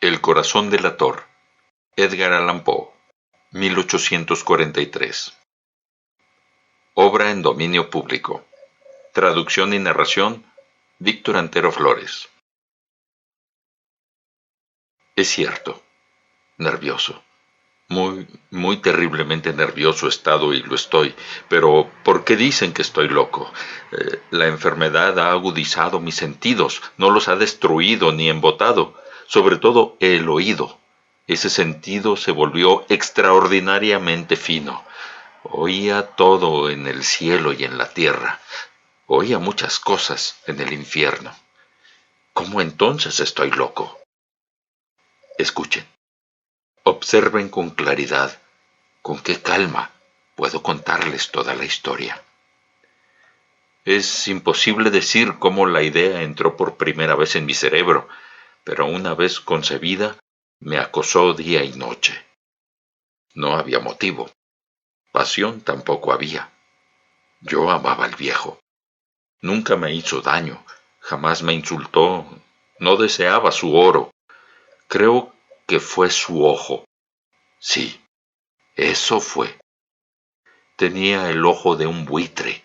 El corazón delator. Edgar Allan Poe, 1843. Obra en dominio público. Traducción y narración, Víctor Antero Flores. Es cierto, nervioso. Muy terriblemente nervioso he estado y lo estoy, pero ¿por qué dicen que estoy loco? La enfermedad ha agudizado mis sentidos, no los ha destruido ni embotado, sobre todo el oído. Ese sentido se volvió extraordinariamente fino. Oía todo en el cielo y en la tierra. Oía muchas cosas en el infierno. ¿Cómo entonces estoy loco? Escuchen. Observen con claridad, con qué calma puedo contarles toda la historia. Es imposible decir cómo la idea entró por primera vez en mi cerebro, pero una vez concebida, me acosó día y noche. No había motivo. Pasión tampoco había. Yo amaba al viejo. Nunca me hizo daño, jamás me insultó, no deseaba su oro. Creo que fue su ojo. Sí, eso fue. Tenía el ojo de un buitre,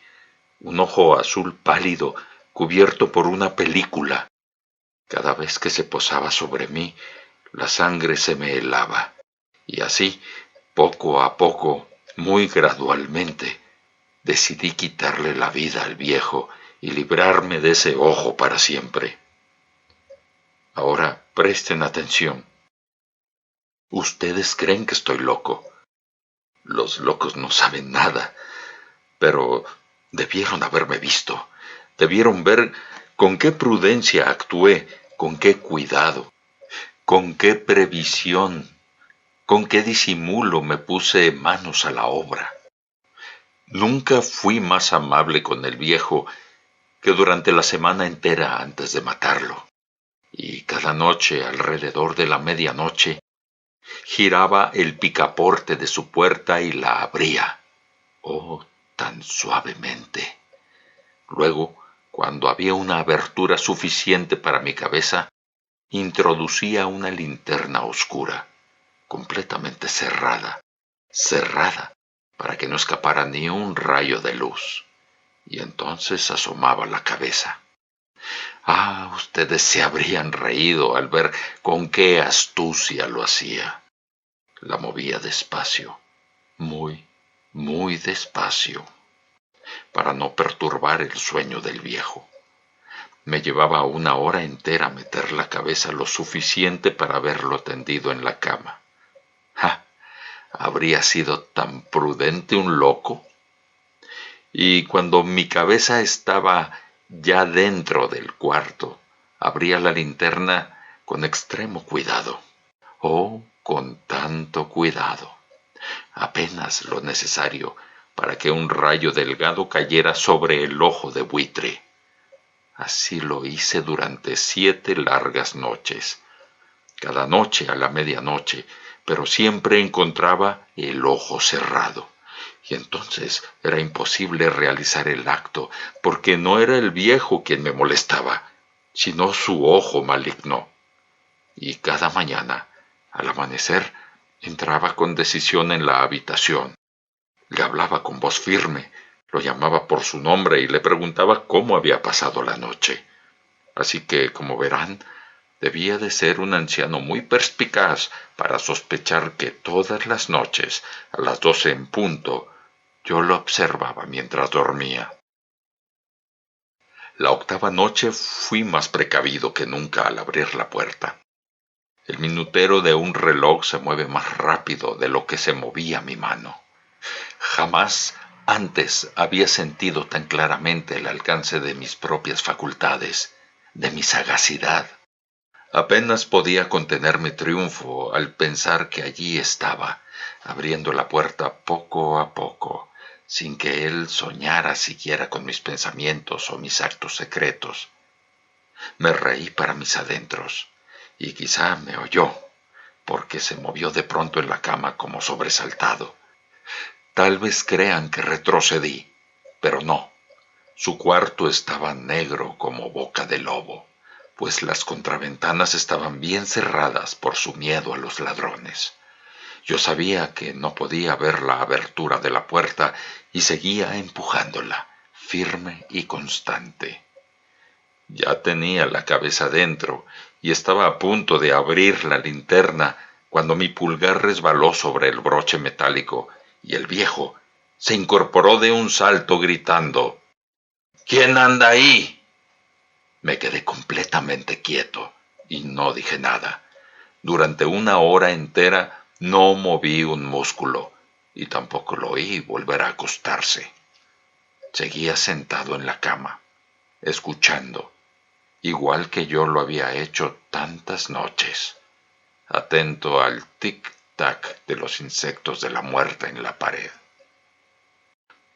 un ojo azul pálido, cubierto por una película. Cada vez que se posaba sobre mí, la sangre se me helaba. Y así, poco a poco, muy gradualmente, decidí quitarle la vida al viejo y librarme de ese ojo para siempre. Ahora presten atención. Ustedes creen que estoy loco. Los locos no saben nada, pero debieron haberme visto. Debieron ver con qué prudencia actué, con qué cuidado, con qué previsión, con qué disimulo me puse manos a la obra. Nunca fui más amable con el viejo que durante la semana entera antes de matarlo. Y cada noche, alrededor de la medianoche, giraba el picaporte de su puerta y la abría. Oh, tan suavemente. Luego, cuando había una abertura suficiente para mi cabeza, introducía una linterna oscura, completamente cerrada, para que no escapara ni un rayo de luz. Y entonces asomaba la cabeza. Ah, ustedes se habrían reído al ver con qué astucia lo hacía. La movía despacio, muy despacio, para no perturbar el sueño del viejo. Me llevaba una hora entera meter la cabeza lo suficiente para verlo tendido en la cama. ¡Ja! ¿Habría sido tan prudente un loco? Y cuando mi cabeza estaba ya dentro del cuarto, abría la linterna con extremo cuidado. Oh, con tanto cuidado. Apenas lo necesario para que un rayo delgado cayera sobre el ojo de buitre. Así lo hice durante 7 largas noches. Cada noche a la medianoche, pero siempre encontraba el ojo cerrado. Y entonces era imposible realizar el acto, porque no era el viejo quien me molestaba, sino su ojo maligno. Y cada mañana, al amanecer, entraba con decisión en la habitación. Le hablaba con voz firme, lo llamaba por su nombre y le preguntaba cómo había pasado la noche. Así que, como verán, debía de ser un anciano muy perspicaz para sospechar que todas las noches, a las 12 en punto, yo lo observaba mientras dormía. La 8ª noche fui más precavido que nunca al abrir la puerta. El minutero de un reloj se mueve más rápido de lo que se movía mi mano. Jamás antes había sentido tan claramente el alcance de mis propias facultades, de mi sagacidad. Apenas podía contener mi triunfo al pensar que allí estaba, abriendo la puerta poco a poco, sin que él soñara siquiera con mis pensamientos o mis actos secretos. Me reí para mis adentros, y quizá me oyó, porque se movió de pronto en la cama como sobresaltado. Tal vez crean que retrocedí, pero no. Su cuarto estaba negro como boca de lobo. pues las contraventanas estaban bien cerradas por su miedo a los ladrones. Yo sabía que no podía ver la abertura de la puerta y seguía empujándola, firme y constante. Ya tenía la cabeza dentro y estaba a punto de abrir la linterna cuando mi pulgar resbaló sobre el broche metálico y el viejo se incorporó de un salto gritando: «¿Quién anda ahí?». Me quedé completamente quieto y no dije nada. Durante una hora entera no moví un músculo y tampoco lo oí volver a acostarse. Seguía sentado en la cama, escuchando, igual que yo lo había hecho tantas noches, atento al tic-tac de los insectos de la muerte en la pared.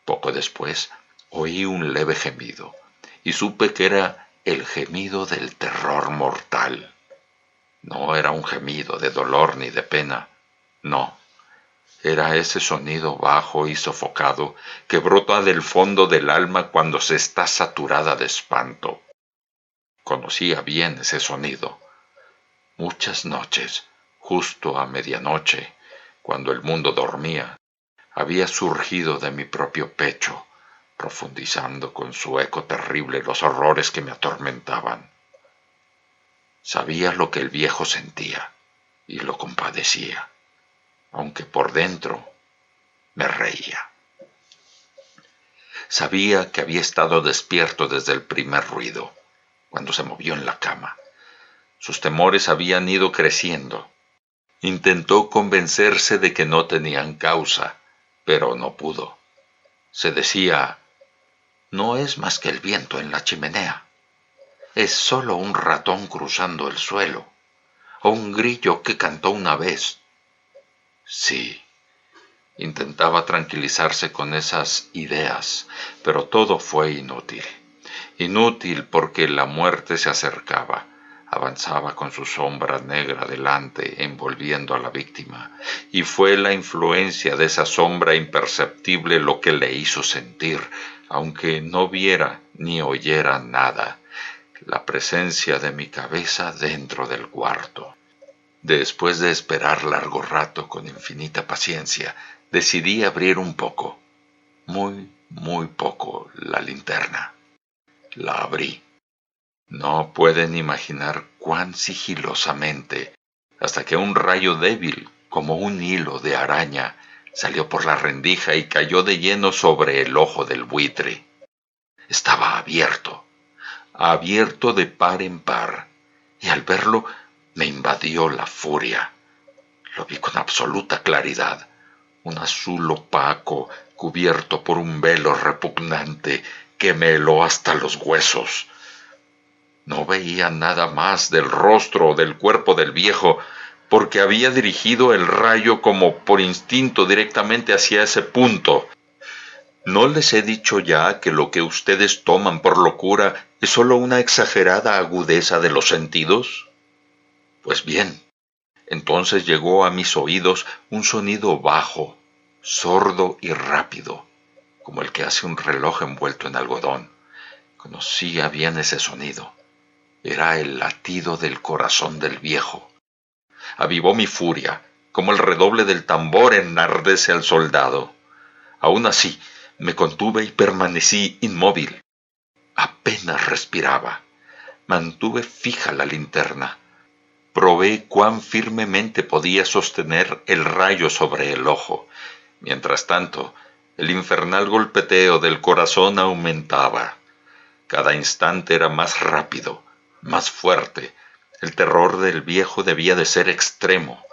Poco después oí un leve gemido y supe que era el gemido del terror mortal. No era un gemido de dolor ni de pena, no. Era ese sonido bajo y sofocado que brota del fondo del alma cuando se está saturada de espanto. Conocía bien ese sonido. Muchas noches, justo a medianoche, cuando el mundo dormía, había surgido de mi propio pecho, profundizando con su eco terrible los horrores que me atormentaban. Sabía lo que el viejo sentía y lo compadecía, aunque por dentro me reía. Sabía que había estado despierto desde el primer ruido, cuando se movió en la cama. Sus temores habían ido creciendo. Intentó convencerse de que no tenían causa, pero no pudo. Se decía: «No es más que el viento en la chimenea. Es solo un ratón cruzando el suelo, o un grillo que cantó una vez». Sí, intentaba tranquilizarse con esas ideas, pero todo fue inútil. Inútil porque la muerte se acercaba. Avanzaba con su sombra negra delante, envolviendo a la víctima, y fue la influencia de esa sombra imperceptible lo que le hizo sentir, aunque no viera ni oyera nada, la presencia de mi cabeza dentro del cuarto. Después de esperar largo rato con infinita paciencia, decidí abrir un poco, muy poco, la linterna. La abrí. No pueden imaginar cuán sigilosamente, hasta que un rayo débil, como un hilo de araña, salió por la rendija y cayó de lleno sobre el ojo del buitre. Estaba abierto de par en par, y al verlo me invadió la furia. Lo vi con absoluta claridad, un azul opaco cubierto por un velo repugnante que me heló hasta los huesos. No veía nada más del rostro o del cuerpo del viejo, porque había dirigido el rayo como por instinto directamente hacia ese punto. ¿No les he dicho ya que lo que ustedes toman por locura es solo una exagerada agudeza de los sentidos? Pues bien, entonces llegó a mis oídos un sonido bajo, sordo y rápido, como el que hace un reloj envuelto en algodón. Conocía bien ese sonido. Era el latido del corazón del viejo. Avivó mi furia, como el redoble del tambor enardece al soldado. Aún así, me contuve y permanecí inmóvil. Apenas respiraba. Mantuve fija la linterna. Probé cuán firmemente podía sostener el rayo sobre el ojo. Mientras tanto, el infernal golpeteo del corazón aumentaba. Cada instante era más rápido, más fuerte. El terror del viejo debía de ser extremo.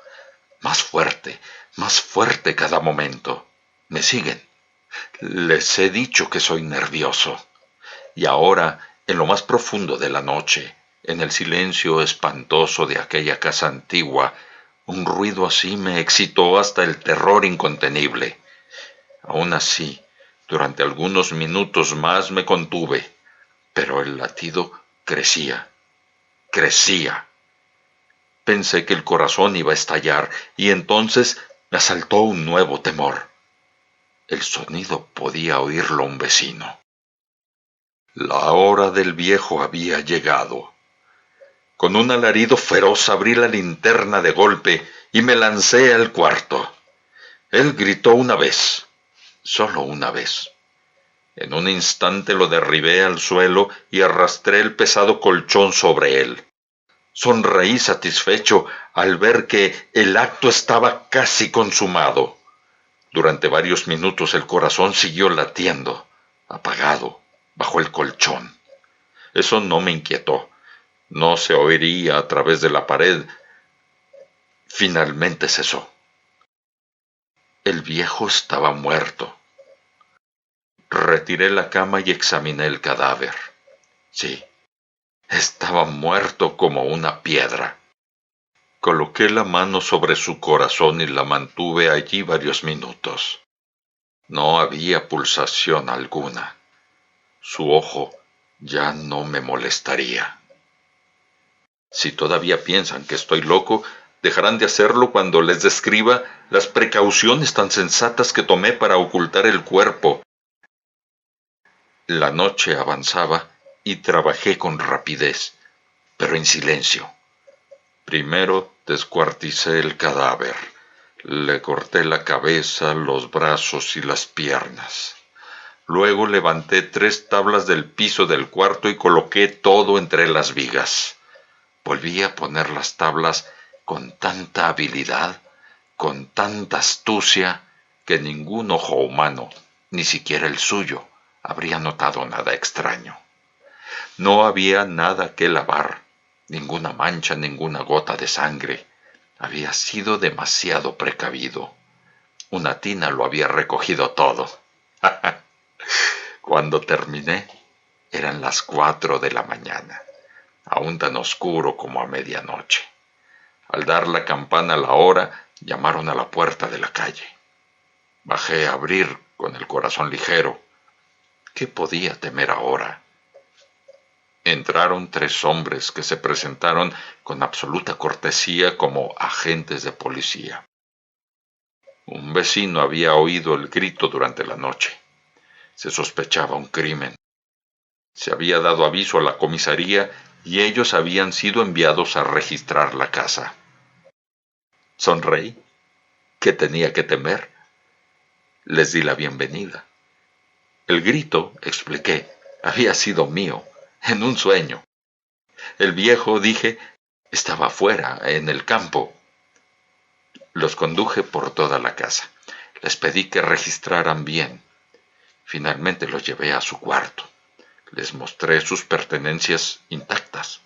Más fuerte cada momento. ¿Me siguen? Les he dicho que soy nervioso. Y ahora, en lo más profundo de la noche, en el silencio espantoso de aquella casa antigua, un ruido así me excitó hasta el terror incontenible. Aún así, durante algunos minutos más me contuve, pero el latido crecía. Pensé que el corazón iba a estallar y entonces me asaltó un nuevo temor. El sonido podía oírlo un vecino. La hora del viejo había llegado. Con un alarido feroz abrí la linterna de golpe y me lancé al cuarto. Él gritó una vez, solo una vez. En un instante lo derribé al suelo y arrastré el pesado colchón sobre él. Sonreí satisfecho al ver que el acto estaba casi consumado. Durante varios minutos el corazón siguió latiendo, apagado, bajo el colchón. Eso no me inquietó. No se oiría a través de la pared. Finalmente cesó. El viejo estaba muerto. Retiré la cama y examiné el cadáver. Sí, estaba muerto como una piedra. Coloqué la mano sobre su corazón y la mantuve allí varios minutos. No había pulsación alguna. Su ojo ya no me molestaría. Si todavía piensan que estoy loco, dejarán de hacerlo cuando les describa las precauciones tan sensatas que tomé para ocultar el cuerpo. La noche avanzaba y trabajé con rapidez, pero en silencio. Primero descuarticé el cadáver. Le corté la cabeza, los brazos y las piernas. Luego levanté 3 tablas del piso del cuarto y coloqué todo entre las vigas. Volví a poner las tablas con tanta habilidad, con tanta astucia, que ningún ojo humano, ni siquiera el suyo, habría notado nada extraño. No había nada que lavar, ninguna mancha, ninguna gota de sangre. Había sido demasiado precavido. Una tina lo había recogido todo. Cuando terminé, eran las 4 de la mañana, aún tan oscuro como a medianoche. Al dar la campana la hora, llamaron a la puerta de la calle. Bajé a abrir con el corazón ligero. ¿Qué podía temer ahora? Entraron 3 hombres que se presentaron con absoluta cortesía como agentes de policía. Un vecino había oído el grito durante la noche. Se sospechaba un crimen. Se había dado aviso a la comisaría y ellos habían sido enviados a registrar la casa. Sonreí. ¿Qué tenía que temer? Les di la bienvenida. El grito, expliqué, había sido mío, en un sueño. El viejo, dije, estaba afuera, en el campo. Los conduje por toda la casa. Les pedí que registraran bien. Finalmente los llevé a su cuarto. Les mostré sus pertenencias intactas.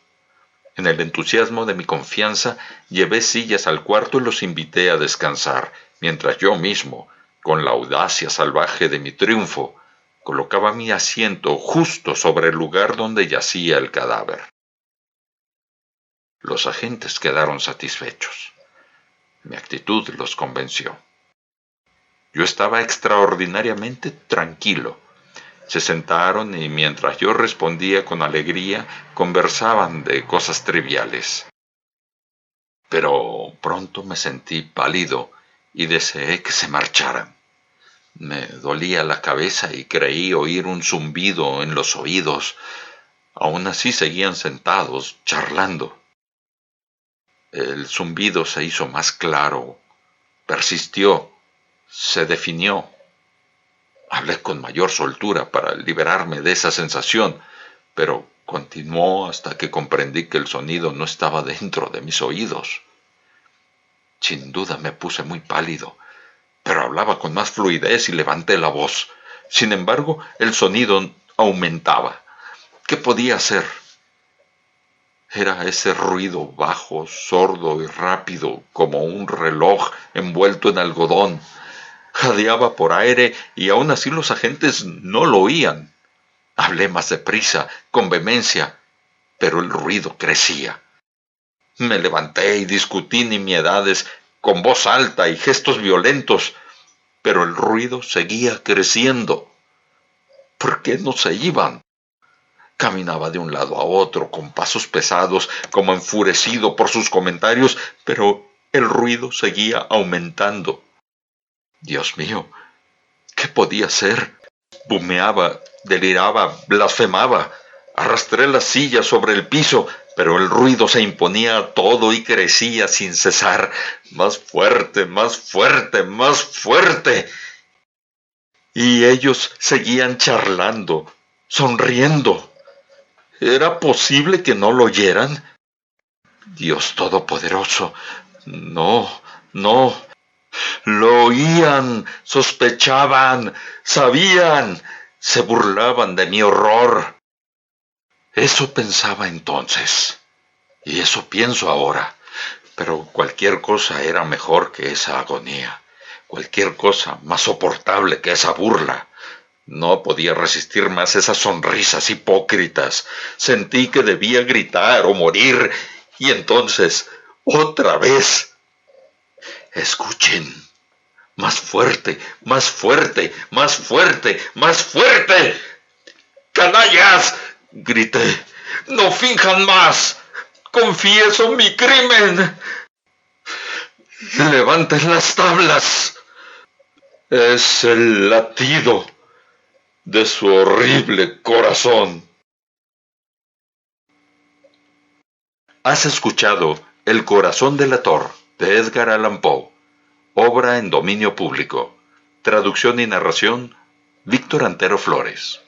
En el entusiasmo de mi confianza, llevé sillas al cuarto y los invité a descansar, mientras yo mismo, con la audacia salvaje de mi triunfo, colocaba mi asiento justo sobre el lugar donde yacía el cadáver. Los agentes quedaron satisfechos. Mi actitud los convenció. Yo estaba extraordinariamente tranquilo. Se sentaron y mientras yo respondía con alegría, conversaban de cosas triviales. Pero pronto me sentí pálido y deseé que se marcharan. Me dolía la cabeza y creí oír un zumbido en los oídos. Aún así seguían sentados, charlando. El zumbido se hizo más claro, persistió, se definió. Hablé con mayor soltura para liberarme de esa sensación, pero continuó hasta que comprendí que el sonido no estaba dentro de mis oídos. Sin duda me puse muy pálido, pero hablaba con más fluidez y levanté la voz. Sin embargo, el sonido aumentaba. ¿Qué podía hacer? Era ese ruido bajo, sordo y rápido, como un reloj envuelto en algodón. Jadeaba por aire y aún así los agentes no lo oían. Hablé más deprisa, con vehemencia, pero el ruido crecía. Me levanté y discutí nimiedades con voz alta y gestos violentos, pero el ruido seguía creciendo. ¿Por qué no se iban? Caminaba de un lado a otro con pasos pesados, como enfurecido por sus comentarios, pero el ruido seguía aumentando. Dios mío, ¿qué podía hacer? Bumeaba, deliraba, blasfemaba. Arrastré la silla sobre el piso, pero el ruido se imponía a todo y crecía sin cesar, más fuerte, más fuerte, más fuerte. Y ellos seguían charlando, sonriendo. ¿Era posible que no lo oyeran? Dios Todopoderoso, no, no. Lo oían, sospechaban, sabían, se burlaban de mi horror. Eso pensaba entonces, y eso pienso ahora, pero cualquier cosa era mejor que esa agonía, cualquier cosa más soportable que esa burla. No podía resistir más esas sonrisas hipócritas. Sentí que debía gritar o morir, y entonces, otra vez. Escuchen. Más fuerte, más fuerte, más fuerte, más fuerte. ¡Canallas!, grité. ¡No finjan más! ¡Confieso mi crimen! ¡Levanten las tablas! Es el latido de su horrible corazón. Has escuchado El corazón delator de Edgar Allan Poe, obra en dominio público. Traducción y narración, Víctor Antero Flores.